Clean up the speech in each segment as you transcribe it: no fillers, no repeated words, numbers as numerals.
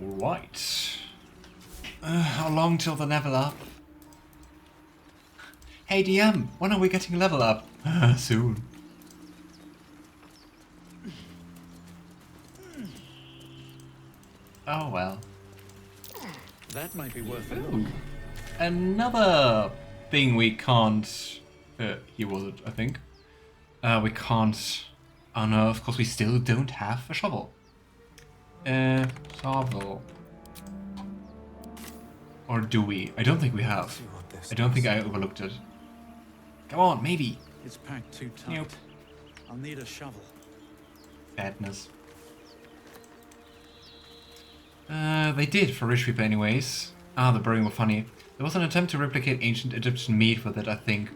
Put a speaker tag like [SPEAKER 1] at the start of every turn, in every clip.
[SPEAKER 1] Right. How long till the level up? Hey DM, when are we getting a level up? Soon. Oh well.
[SPEAKER 2] That might be worth it.
[SPEAKER 1] Ooh. Another thing we can't... here was it, I think. We can't unearth because we still don't have a shovel. Shovel. Or do we? I don't think we have. I don't think I overlooked it. Come on, maybe.
[SPEAKER 2] It's packed too tight.
[SPEAKER 1] Nope.
[SPEAKER 2] I'll need a shovel.
[SPEAKER 1] Badness. They did for rich people anyways. Ah, the brewing were funny. There was an attempt to replicate ancient Egyptian meat with it, I think.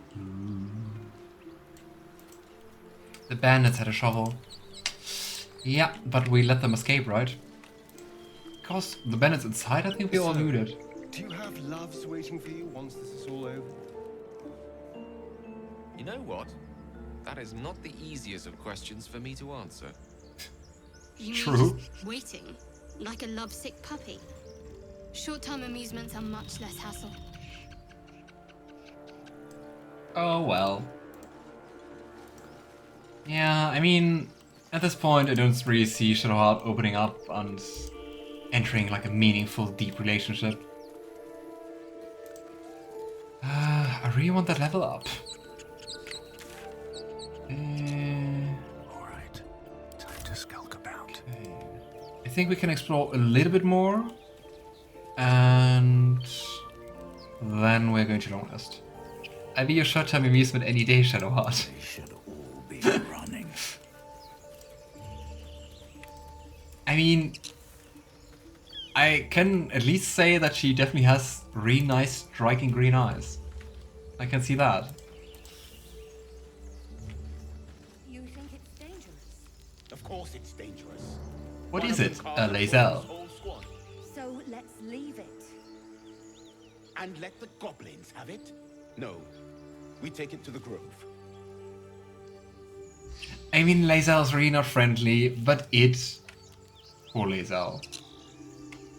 [SPEAKER 1] The bandits had a shovel. Yeah, but we let them escape, right? Because the bandits inside, I think we all looted.
[SPEAKER 3] Do you have loves waiting for you once this is all over?
[SPEAKER 4] You know what? That is not the easiest of questions for me to answer.
[SPEAKER 5] You
[SPEAKER 1] True.
[SPEAKER 5] mean just waiting, like a lovesick puppy. Short-term amusements are much less hassle.
[SPEAKER 1] Oh well. Yeah, I mean, at this point I don't really see Shadowheart opening up and entering like a meaningful, deep relationship. I really want that level up.
[SPEAKER 2] Alright, time to skulk about.
[SPEAKER 1] Okay. I think we can explore a little bit more. And then we're going to long rest. I'll be your short-term amusement any day, Shadowheart.
[SPEAKER 2] They should all be running.
[SPEAKER 1] I mean, I can at least say that she definitely has really nice, striking green eyes. I can see that.
[SPEAKER 6] You think it's dangerous?
[SPEAKER 3] Of course it's dangerous.
[SPEAKER 1] What
[SPEAKER 3] One
[SPEAKER 1] is
[SPEAKER 3] of
[SPEAKER 1] it,
[SPEAKER 3] them carved the
[SPEAKER 1] Lae'zel?
[SPEAKER 3] whole squad.
[SPEAKER 6] So let's leave it.
[SPEAKER 3] And let the goblins have it? No. We take it to the grove.
[SPEAKER 1] I mean, Lae'zel's really not friendly, but it... Poor Lae'zel.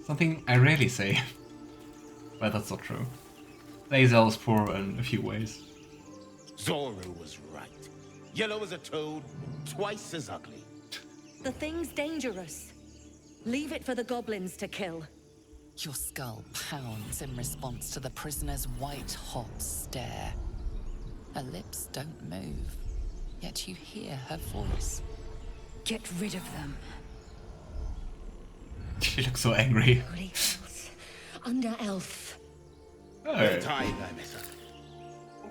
[SPEAKER 1] Something I rarely say. But that's not true. Lae'zel is poor in a few ways.
[SPEAKER 3] Zoro was right. Yellow as a toad, twice as ugly.
[SPEAKER 6] The thing's dangerous. Leave it for the goblins to kill.
[SPEAKER 7] Your skull pounds in response to the prisoner's white-hot stare. Her lips don't move, yet you hear her voice.
[SPEAKER 6] Get rid of them.
[SPEAKER 1] She looks so angry.
[SPEAKER 6] Holy elves. Under elf.
[SPEAKER 1] Oh.
[SPEAKER 3] Time, I miss her.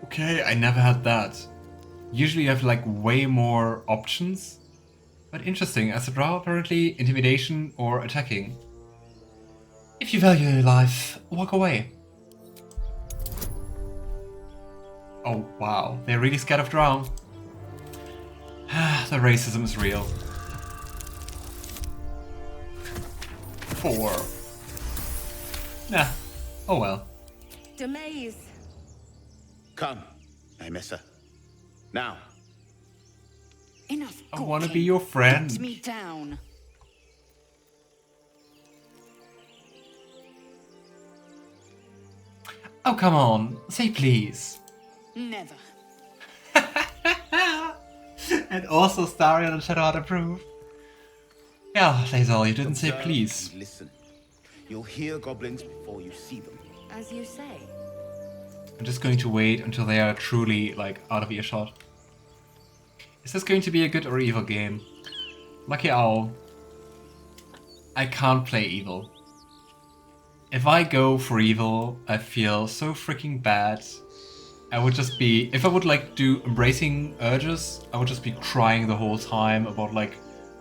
[SPEAKER 1] Okay, I never had that. Usually you have like way more options. But interesting, as a Drow apparently intimidation or attacking. If you value your life, walk away. Oh wow, they're really scared of Drow. The racism is real. 4. Nah, oh well.
[SPEAKER 6] Demaze.
[SPEAKER 3] Come, I miss her. Now.
[SPEAKER 6] Enough.
[SPEAKER 1] I wanna be your friend.
[SPEAKER 6] Get me down.
[SPEAKER 1] Oh come on, say please.
[SPEAKER 6] Never.
[SPEAKER 1] And also Astarion and Shadowheart approve. Yeah, Lae'zel, you didn't say
[SPEAKER 3] Observe
[SPEAKER 1] please.
[SPEAKER 3] and listen. You'll hear goblins before you see them.
[SPEAKER 6] As you say.
[SPEAKER 1] I'm just going to wait until they are truly, like, out of earshot. Is this going to be a good or evil game? Lucky Owl. I can't play evil. If I go for evil, I feel so freaking bad. I would just be... If I would, like, do embracing urges, I would just be crying the whole time about, like,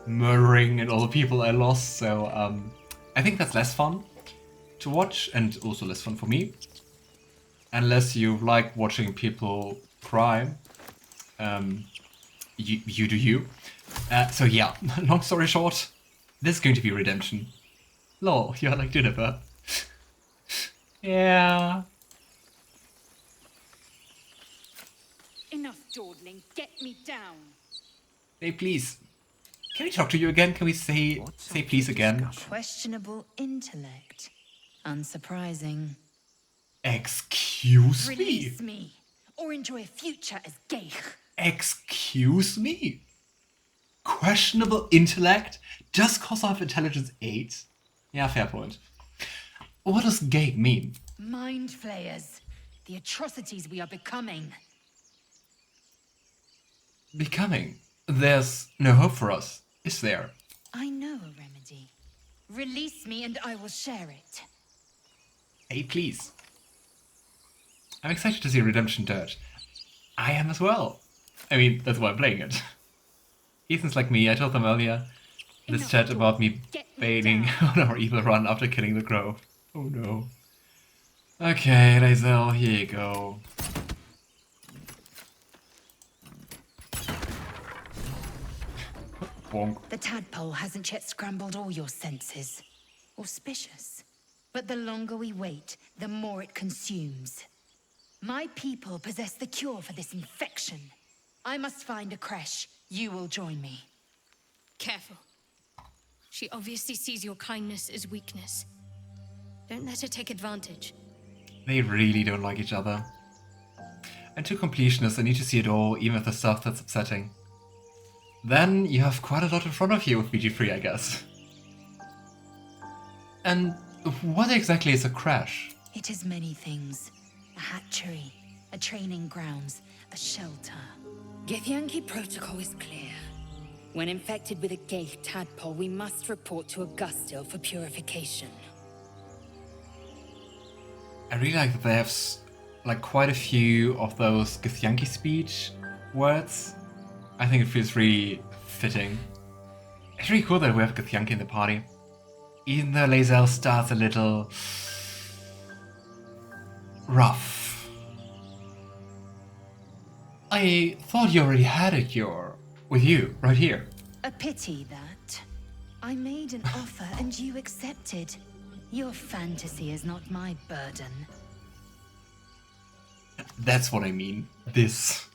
[SPEAKER 1] murdering and all the people I lost. So, I think that's less fun to watch and also less fun for me. Unless you like watching people cry. You do you. So yeah, long story short, this is going to be redemption. Lol, you're like Juniper. Yeah.
[SPEAKER 6] Enough dawdling. Get me down.
[SPEAKER 1] Hey, please. Can we talk to you again? Can we say please again?
[SPEAKER 6] Questionable intellect. Unsurprising.
[SPEAKER 1] Excuse me?
[SPEAKER 6] Release me, or enjoy a future as Geich.
[SPEAKER 1] Excuse me? Questionable intellect? Just cause I have intelligence 8? Yeah, fair point. What does gay mean?
[SPEAKER 6] Mind flayers. The atrocities we are becoming.
[SPEAKER 1] Becoming? There's no hope for us, is there?
[SPEAKER 6] I know a remedy. Release me and I will share it.
[SPEAKER 1] Hey, please. I'm excited to see Redemption Dirge. I am as well. I mean, that's why I'm playing it. Ethan's like me, I told them earlier. This
[SPEAKER 6] Enough
[SPEAKER 1] chat
[SPEAKER 6] talk.
[SPEAKER 1] about me
[SPEAKER 6] Get me
[SPEAKER 1] bailing
[SPEAKER 6] down.
[SPEAKER 1] on our evil run after killing the crow. Oh no. Okay, Lae'zel, here you go. Bonk.
[SPEAKER 6] The tadpole hasn't yet scrambled all your senses. Auspicious. But the longer we wait, the more it consumes. My people possess the cure for this infection. I must find a creche. You will join me.
[SPEAKER 5] Careful. She obviously sees your kindness as weakness. Don't let her take advantage.
[SPEAKER 1] They really don't like each other. And to completionists, I need to see it all, even if the stuff that's upsetting. Then you have quite a lot in front of you with BG3, I guess. And what exactly is a crash?
[SPEAKER 6] It is many things. A hatchery, a training grounds, a shelter. Githyanki protocol is clear. When infected with a Geich tadpole, we must report to Augustil for purification.
[SPEAKER 1] I really like that they have like quite a few of those Githyanki speech words. I think it feels really fitting. It's really cool that we have Githyanki in the party. Even though Lae'zel starts a little rough. I thought you already had a cure with you, right here.
[SPEAKER 6] A pity that. I made an offer and you accepted. Your fantasy is not my burden.
[SPEAKER 1] That's what I mean. This.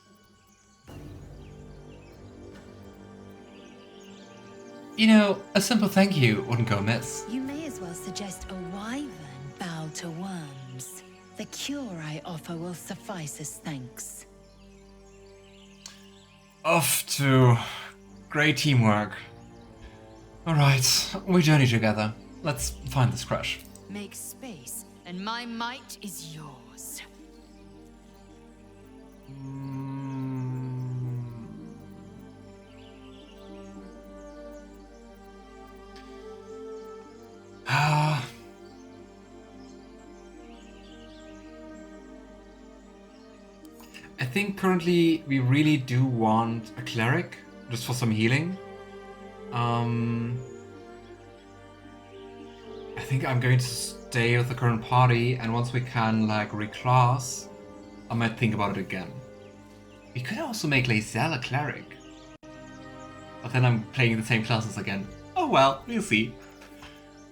[SPEAKER 1] You know, a simple thank you wouldn't go amiss.
[SPEAKER 6] You may as well suggest a wyvern bow to worms. The cure I offer will suffice as thanks.
[SPEAKER 1] Off to great teamwork. Alright, we journey together. Let's find this crash.
[SPEAKER 6] Make space, and my might is yours.
[SPEAKER 1] I think currently we really do want a cleric, just for some healing. I think I'm going to stay with the current party, and once we can like reclass, I might think about it again. We could also make Lae'zel a cleric. But then I'm playing the same classes again. Oh well, we'll see.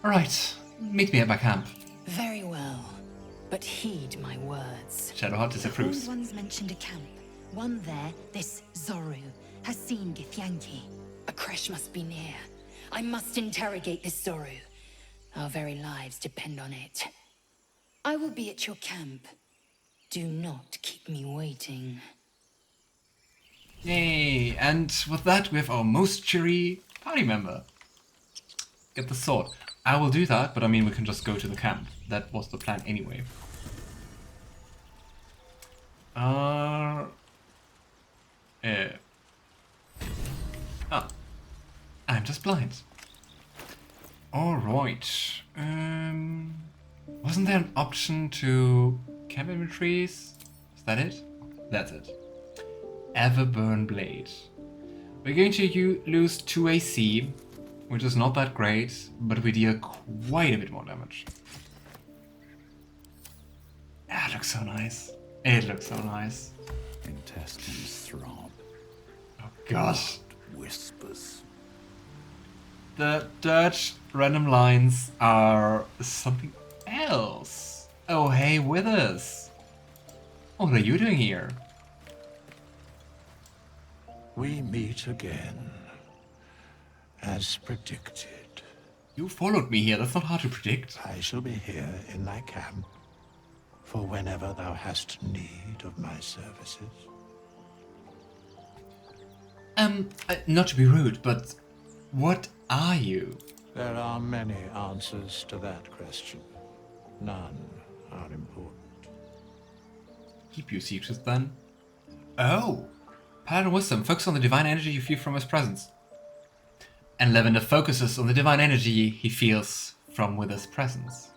[SPEAKER 1] Alright, meet me at my camp.
[SPEAKER 6] Very well, but heed my words.
[SPEAKER 1] Shadowheart disapproves.
[SPEAKER 6] The Horned Ones mentioned a camp. One there, this Zoru, has seen Githyanki. A creche must be near. I must interrogate this Zoru. Our very lives depend on it. I will be at your camp. Do not keep me waiting.
[SPEAKER 1] Yay! And with that, we have our most cheery party member. Get the sword. I will do that, but I mean, we can just go to the camp. That was the plan anyway. I'm just blind. Alright. Wasn't there an option to camp inventories? Is that it? That's it. Everburn Blade. We're going to lose 2 AC, which is not that great, but we deal quite a bit more damage. Ah, it looks so nice. It looks so nice.
[SPEAKER 2] Intestines throb.
[SPEAKER 1] Oh gosh.
[SPEAKER 2] Whispers.
[SPEAKER 1] The Durge random lines are something else. Oh hey, Withers. What are you doing here?
[SPEAKER 2] We meet again. As predicted,
[SPEAKER 1] You followed me here, that's not hard to predict.
[SPEAKER 2] I shall be here in thy camp for whenever thou hast need of my services.
[SPEAKER 1] Not to be rude, but what are you?
[SPEAKER 2] There are many answers to that question. None are important.
[SPEAKER 1] Keep your secrets then. Oh! Paladin Wisdom, focus on the divine energy you feel from his presence. And Lavender focuses on the divine energy he feels from Wither's presence.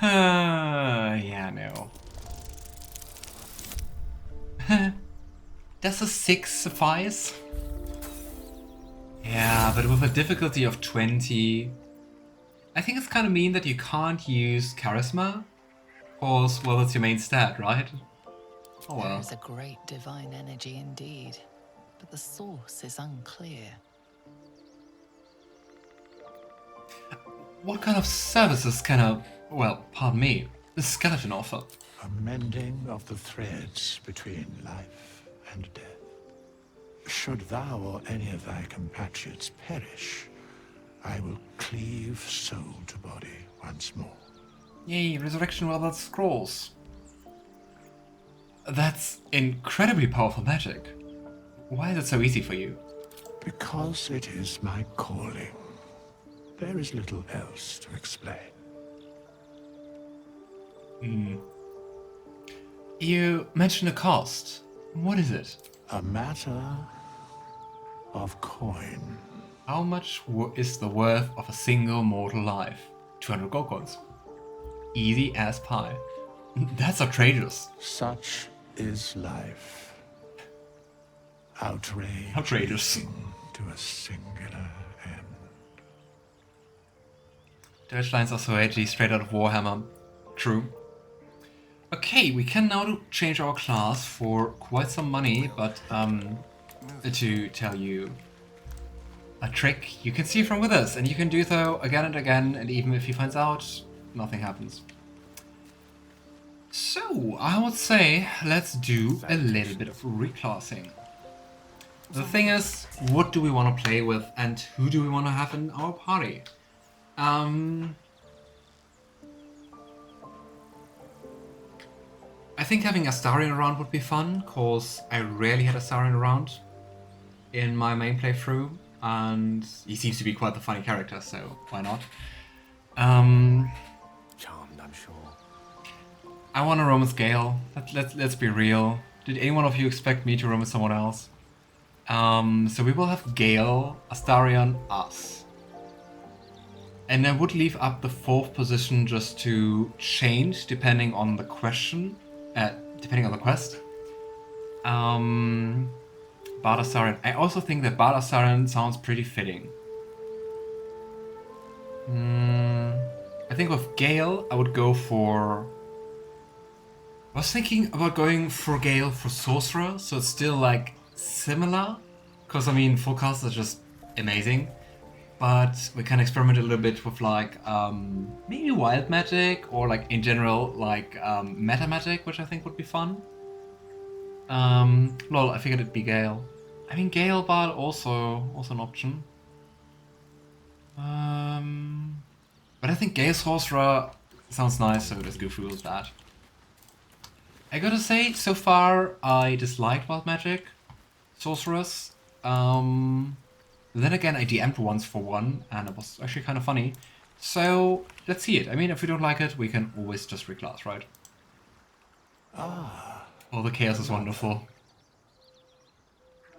[SPEAKER 1] Yeah, no. Does a 6 suffice? Yeah, but with a difficulty of 20... I think it's kind of mean that you can't use Charisma. Because, well, that's your main stat, right? Oh well.
[SPEAKER 7] There is a great divine energy indeed, but the source is unclear.
[SPEAKER 1] What kind of services can a, well, pardon me, the skeleton offer?
[SPEAKER 2] A mending of the threads between life and death. Should thou or any of thy compatriots perish, I will cleave soul to body once more.
[SPEAKER 1] Yay, resurrection without scrolls. That's incredibly powerful magic. Why is it so easy for you?
[SPEAKER 2] Because it is my calling. There is little else to explain.
[SPEAKER 1] You mentioned a cost. What is it?
[SPEAKER 2] A matter of coin.
[SPEAKER 1] How much is the worth of a single mortal life? 200 gold coins. Easy as pie. That's outrageous.
[SPEAKER 2] Such is life. Outrage.
[SPEAKER 1] Outrageous.
[SPEAKER 2] leading to a singular end.
[SPEAKER 1] Dirge lines are so edgy, straight out of Warhammer. True. Okay, we can now change our class for quite some money, but to tell you a trick you can see from with us, and you can do so again and again, and even if he finds out, nothing happens. So, I would say let's do a little bit of reclassing. The thing is, what do we want to play with, and who do we want to have in our party? I think having Astarion around would be fun, cause I rarely had Astarion around in my main playthrough, and he seems to be quite the funny character, so why not?
[SPEAKER 3] Charmed, I'm sure.
[SPEAKER 1] I want to roam with Gale. Let's be real. Did any one of you expect me to roam with someone else? So we will have Gale, Astarion, us. And I would leave up the 4th position just to change depending on the question. Depending on the quest. Bard Astarion. I also think that Bard Astarion sounds pretty fitting. I think with Gale, I would go for... I was thinking about going for Gale for Sorcerer, so it's still like similar. Because I mean, full casts are just amazing. But we can experiment a little bit with like maybe wild magic or like in general like meta magic, which I think would be fun. Lol, I figured it'd be Gale. I mean Gale Bard also an option. But I think Gale Sorcerer sounds nice, so let's go through with that. I gotta say, so far I dislike wild magic sorcerers. Then again, I DM'd once for one, and it was actually kind of funny. So, let's see it. I mean, if we don't like it, we can always just reclass, right?
[SPEAKER 2] Ah.
[SPEAKER 1] Oh, the chaos is wonderful.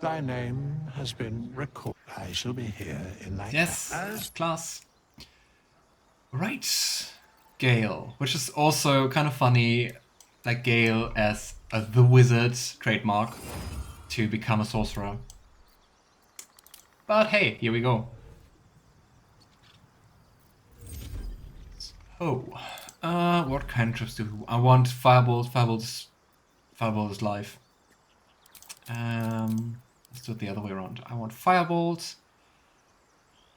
[SPEAKER 2] Thy name has been recorded. I shall be here in thy
[SPEAKER 1] Yes, class. Right, Gale, which is also kind of funny, like Gale as the wizard trademark to become a sorcerer. But hey, here we go. So, what kind of trips do I want? Firebolt. Firebolt is life. Let's do it the other way around. I want Firebolt.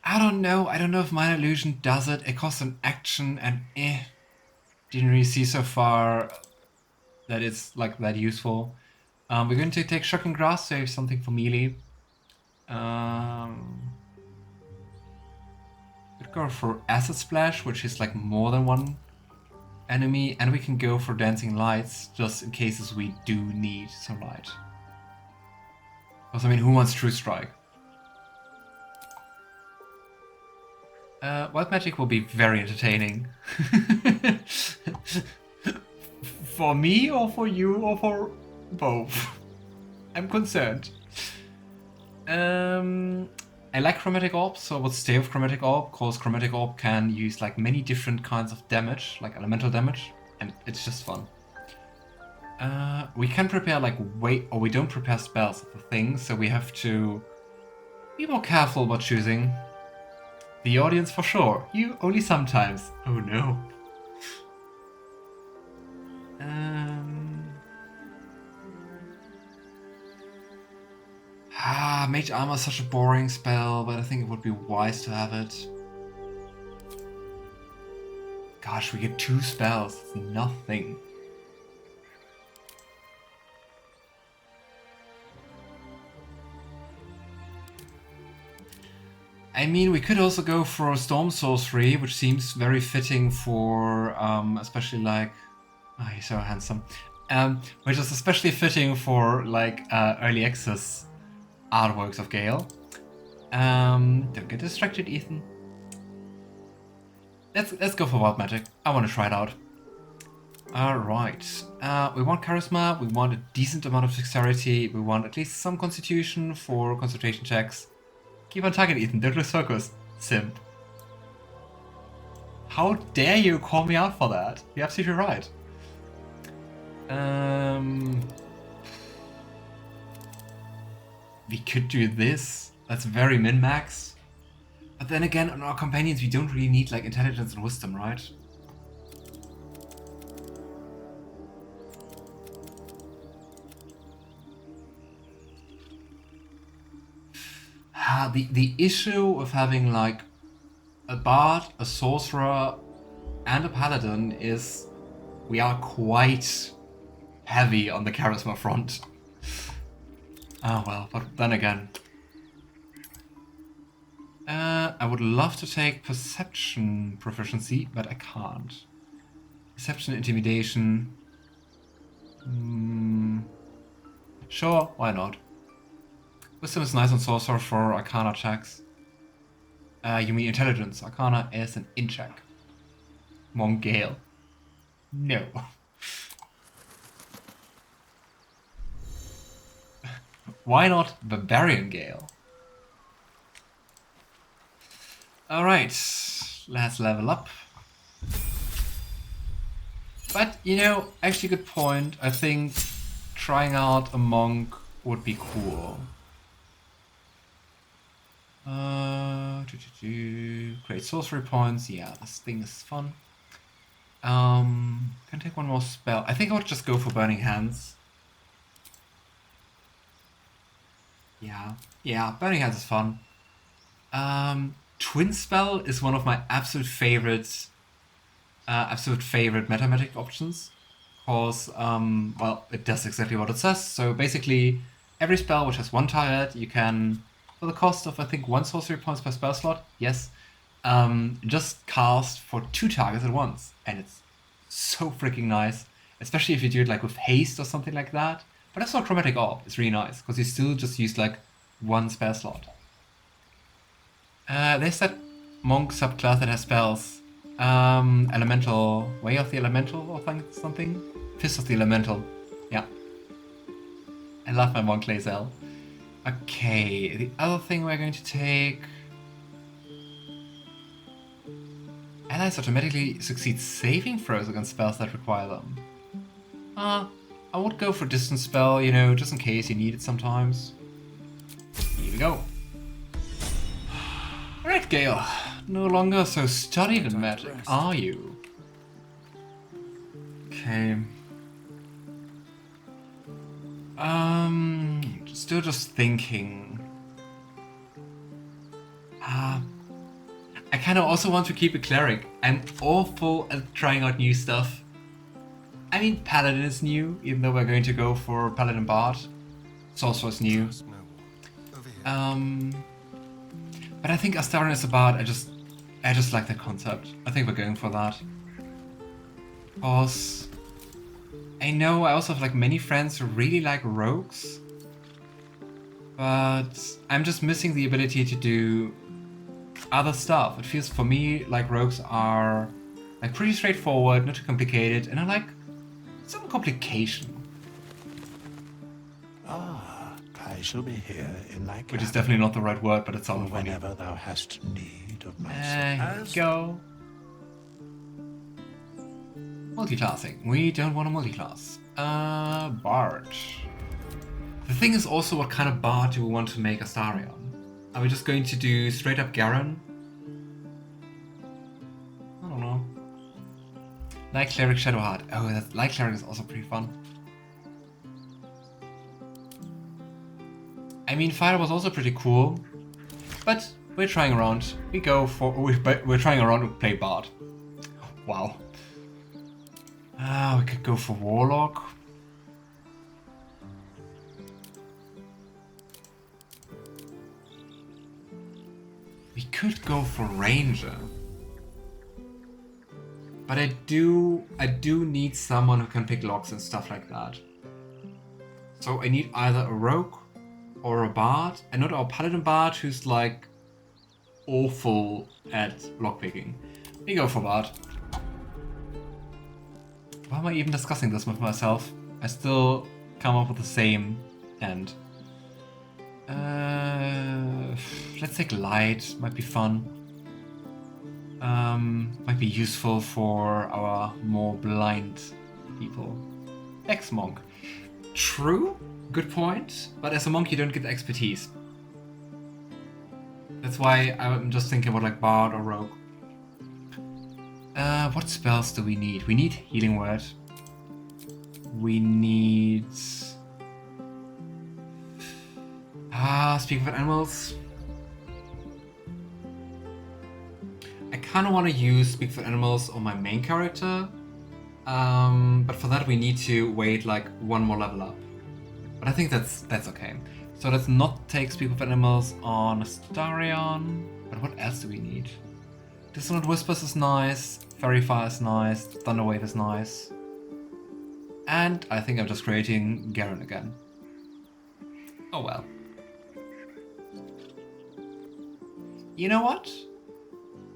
[SPEAKER 1] I don't know if Minor Illusion does it. It costs an action and didn't really see so far that it's like that useful. We're going to take Shocking Grasp, save something for melee. Could go for Acid Splash, which is like more than one enemy, and we can go for Dancing Lights, just in cases we do need some light. Because I mean, who wants True Strike? Wild Magic will be very entertaining. For me, or for you, or for both? I'm concerned. I like Chromatic Orb, so I would stay with Chromatic Orb, because Chromatic Orb can use like many different kinds of damage, like elemental damage, and it's just fun. We can prepare like we don't prepare spells, that's the thing, so we have to be more careful about choosing. The audience for sure, you only sometimes. Oh no. Mage Armor is such a boring spell, but I think it would be wise to have it. Gosh, we get 2 spells, it's nothing. I mean, we could also go for a Storm Sorcery, which seems very fitting for, especially like... Oh, he's so handsome. Which is especially fitting for, like, early access artworks of Gale. Don't get distracted, Ethan. Let's go for Wild Magic. I want to try it out. Alright. We want Charisma, we want a decent amount of Dexterity, we want at least some Constitution for concentration checks. Keep on target, Ethan, don't lose focus. Simp. How dare you call me out for that? You're absolutely right. We could do this. That's very min-max. But then again, on our companions, we don't really need like intelligence and wisdom, right? The issue of having like a bard, a sorcerer, and a paladin is we are quite heavy on the charisma front. Oh well, but then again. I would love to take perception proficiency, but I can't. Perception, intimidation. Sure, why not? Wisdom is nice on sorcerer for arcana checks. You mean intelligence. Arcana is an in check. Mon Gale. No. Why not Barbarian Gale? Alright, let's level up. But, you know, actually good point. I think trying out a monk would be cool. Create sorcery points. Yeah, this thing is fun. Can take one more spell. I think I would just go for Burning Hands. Yeah, Burning Hands is fun. Twin Spell is one of my absolute favorite metamagic options. Because, well, it does exactly what it says. So basically, every spell which has one target, you can, for the cost of, I think, 1 sorcery points per spell slot, yes, just cast for 2 targets at once. And it's so freaking nice. Especially if you do it like with haste or something like that. But that's not Chromatic Orb. It's really nice, because you still just use like 1 spell slot. There's that monk subclass that has spells. Elemental, Way of the Elemental or something? Fist of the Elemental. Yeah. I love my monk Lae'zel. Okay, the other thing we're going to take... Allies automatically succeed saving throws against spells that require them. I would go for distance spell, you know, just in case you need it sometimes. Here we go. Alright, Gale. No longer so studied in magic, are you? Okay. Still just thinking. I kind of also want to keep a cleric. I'm awful at trying out new stuff. I mean, Paladin is new, even though we're going to go for Paladin Bard. Sorcerer's new. But I think Astarion is a bard. I just like the concept. I think we're going for that. Because I know I also have like many friends who really like rogues. But I'm just missing the ability to do other stuff. It feels for me like rogues are like pretty straightforward, not too complicated, and I like some complication.
[SPEAKER 2] Ah, I shall be here in thy
[SPEAKER 1] Which is definitely not the right word, but it sounded funny.
[SPEAKER 2] whenever thou hast need of my
[SPEAKER 1] Here we go. Multiclassing. We don't want a multiclass. Bard. The thing is also, what kind of bard do we want to make Astarion? Are we just going to do straight up Garen? I don't know. Like cleric Shadowheart. Oh, that like cleric is also pretty fun. I mean, fighter was also pretty cool, but we're trying around. We're trying around to play bard. Wow. We could go for warlock. We could go for ranger. But I do need someone who can pick locks and stuff like that. So I need either a rogue or a bard, and not our paladin bard who's like awful at lockpicking. We go for bard. Why am I even discussing this with myself? I still come up with the same end. Let's take light, might be fun. Might be useful for our more blind people. Ex-monk. True, good point, but as a monk you don't get expertise. That's why I'm just thinking about like bard or rogue. What spells do we need? We need healing word. We need... speak of animals. I kind of want to use Speak for Animals on my main character, but for that we need to wait like one more level up. But I think that's okay. So let's not take Speak of Animals on Astarion. But what else do we need? Dissonant Whispers is nice, Fairy Fire is nice, Thunderwave is nice. And I think I'm just creating Garen again. Oh well. You know what?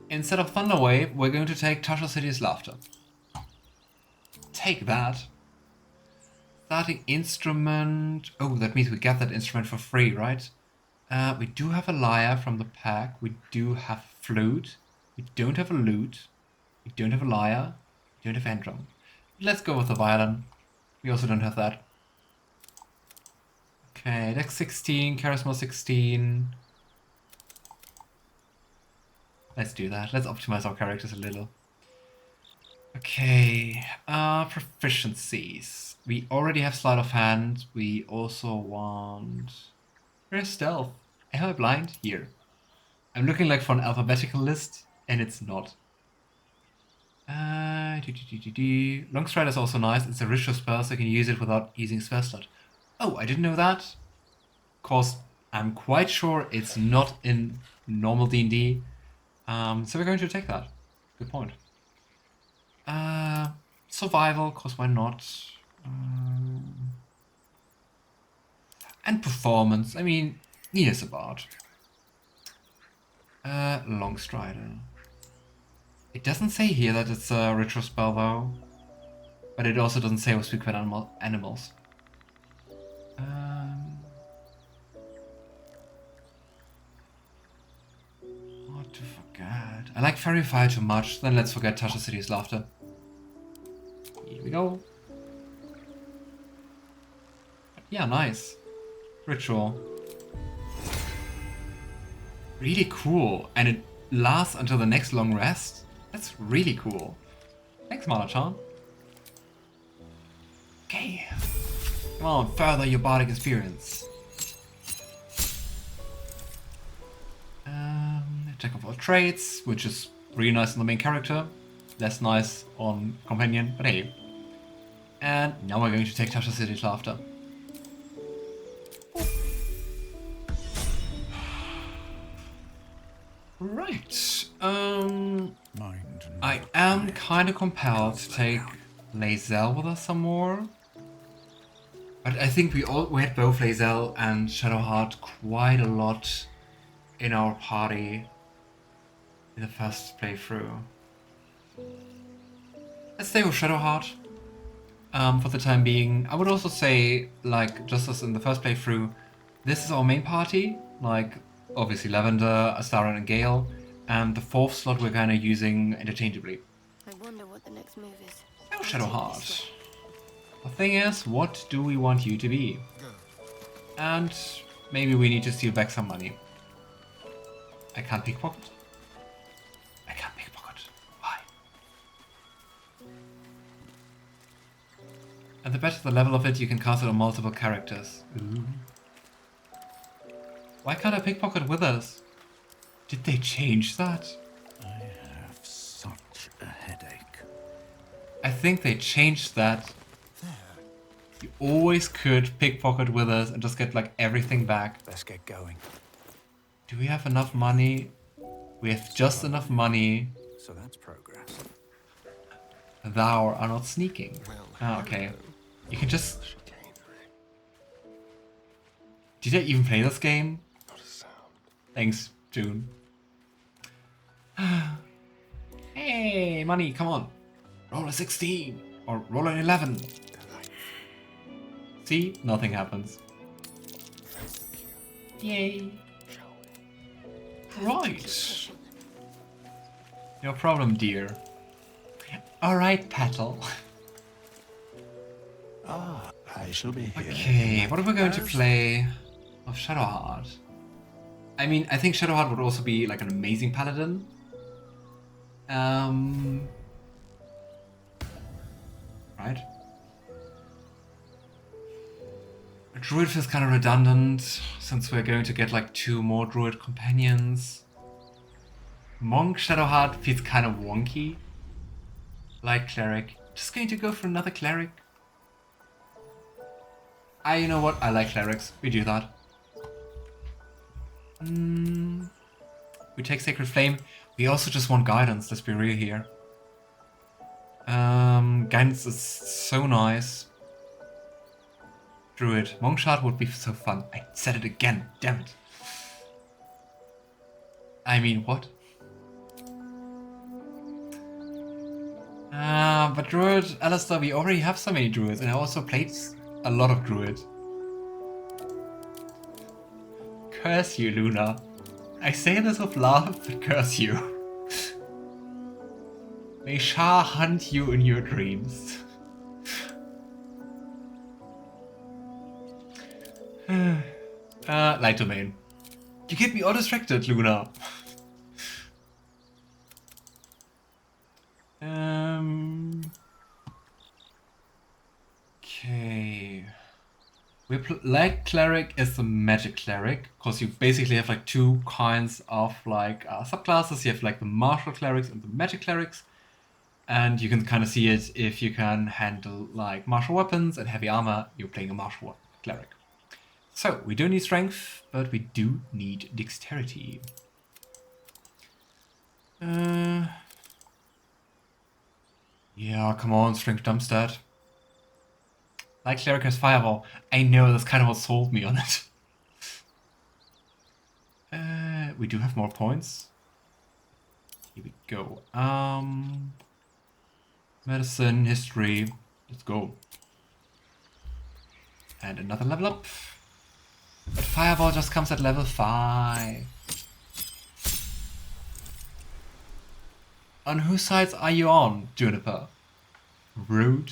[SPEAKER 1] Instead of Thunderwave, we're going to take Tasha City's Laughter. Take that. Starting instrument. Oh, that means we get that instrument for free, right? We do have a lyre from the pack. We do have flute. We don't have a lute. We don't have a lyre. We don't have hand drum. Let's go with the violin. We also don't have that. Okay, Dex 16, Charisma 16. Let's do that. Let's optimize our characters a little. Okay, proficiencies. We already have sleight of hand. We also want... Where's stealth? Am I blind? Here. I'm looking like for an alphabetical list, and it's not. Longstride is also nice. It's a ritual spell, so I can use it without using spell slot. Oh, I didn't know that. Of course, I'm quite sure it's not in normal D&D. So we're going to take that. Good point. Survival, cause why not? And performance. I mean, he is a bard. Longstrider. It doesn't say here that it's a ritual spell though. But it also doesn't say we speak with animals. What to forget? I like Fairy Fire too much, then let's forget Tasha City's Laughter. Here we go. Yeah, nice. Ritual. Really cool. And it lasts until the next long rest. That's really cool. Thanks, Mana-chan. Okay. Come on, further your bardic experience. Check of all traits, which is really nice on the main character. Less nice on companion, but hey. And now we're going to take Tasha City's Laughter. Right.
[SPEAKER 2] Mind
[SPEAKER 1] I am kind of compelled to take Lae'zel with us some more. But I think we had both Lae'zel and Shadowheart quite a lot in our party in the first playthrough. Let's stay with Shadowheart for the time being. I would also say, like, just as in the first playthrough, this is our main party. Like, obviously Lavender, Astarion, and Gale. And the fourth slot we're kind of using interchangeably.
[SPEAKER 5] I wonder what the next move is.
[SPEAKER 1] Oh, Shadowheart. The thing is, what do we want you to be? And maybe we need to steal back some money. I can't pickpocket. I can't pickpocket. Why? And the better the level of it, you can cast it on multiple characters. Ooh. Why can't I pickpocket with us? Did they change that?
[SPEAKER 2] I have such a headache.
[SPEAKER 1] I think they changed that. You always could pickpocket with us and just get like everything back.
[SPEAKER 2] Let's get going.
[SPEAKER 1] Do we have enough money? We have just enough money.
[SPEAKER 2] So that's progress.
[SPEAKER 1] Thou are not sneaking. Ah, okay. You can just... Did I even play this game? Thanks, June. Hey, money, come on. Roll a 16. Or roll an 11. See? Nothing happens. Yay. Right. No problem, dear. Alright, Petal.
[SPEAKER 2] I shall be here.
[SPEAKER 1] Okay, what are we going to play of Shadowheart? I mean, I think Shadowheart would also be like an amazing paladin. Right? A druid feels kind of redundant, since we're going to get like 2 more druid companions. Monk Shadowheart feels kind of wonky. Like cleric. Just going to go for another cleric. You know what? I like clerics. We do that. We take Sacred Flame. We also just want guidance, let's be real here. Guidance is so nice. Druid. Monk Shard would be so fun. I said it again, damn it. I mean, what? But Druid, Alistair, we already have so many Druids, and I also played a lot of Druid. Curse you, Luna. I say this with love, but curse you. May Shah hunt you in your dreams. Light Domain. You get me all distracted, Luna. Okay. Light Cleric is the Magic Cleric, because you basically have like 2 kinds of like subclasses. You have like the Martial Clerics and the Magic Clerics. And you can kind of see it if you can handle like martial weapons and heavy armor, you're playing a martial cleric. So, we don't need strength, but we do need dexterity. Yeah, come on, strength Dumpstead. Like cleric has fireball. I know, that's kind of what sold me on it. We do have more points. Here we go. Medicine, history, let's go. And another level up. But fireball just comes at level 5. On whose sides are you on, Juniper? Rude.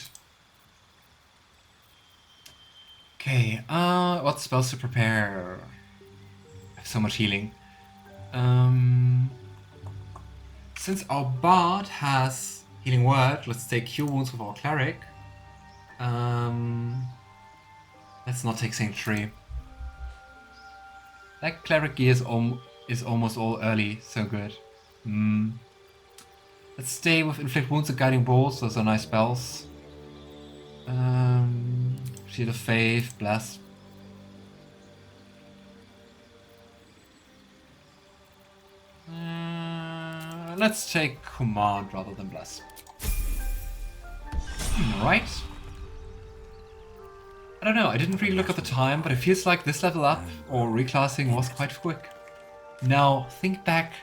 [SPEAKER 1] Okay, what spells to prepare? I have so much healing. Since our bard has Healing Word, let's take Cure Wounds with our cleric. Let's not take Sanctuary. That cleric gear is almost all early, so good. Let's stay with Inflict Wounds and Guiding Bolts, those are nice spells. Shield of Faith, Bless. Let's take command rather than bless. Right. I don't know, I didn't really look at the time, but it feels like this level up or reclassing was quite quick. Now, think back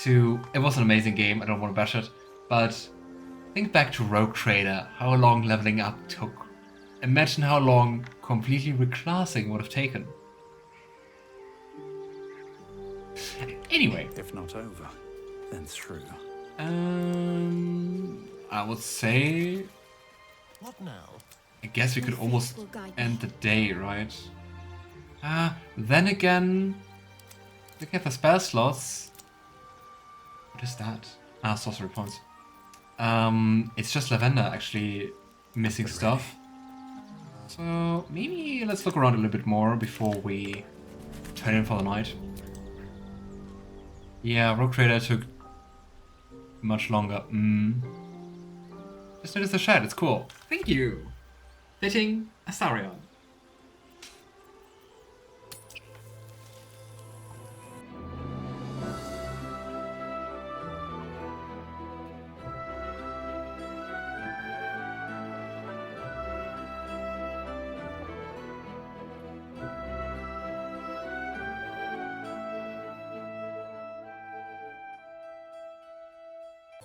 [SPEAKER 1] to... It was an amazing game, I don't want to bash it, but think back to Rogue Trader, how long leveling up took. Imagine how long completely reclassing would have taken. Anyway.
[SPEAKER 2] If not over, then through.
[SPEAKER 1] I would say...
[SPEAKER 8] What now?
[SPEAKER 1] I guess we could almost end the day, right? Then again, looking at the spell slots, what is that? Sorcery points. It's just Lavender actually missing stuff. So maybe let's look around a little bit more before we turn in for the night. Yeah, Rogue Trader took much longer. Just noticed the shed, it's cool. Thank you! Fitting Astarion.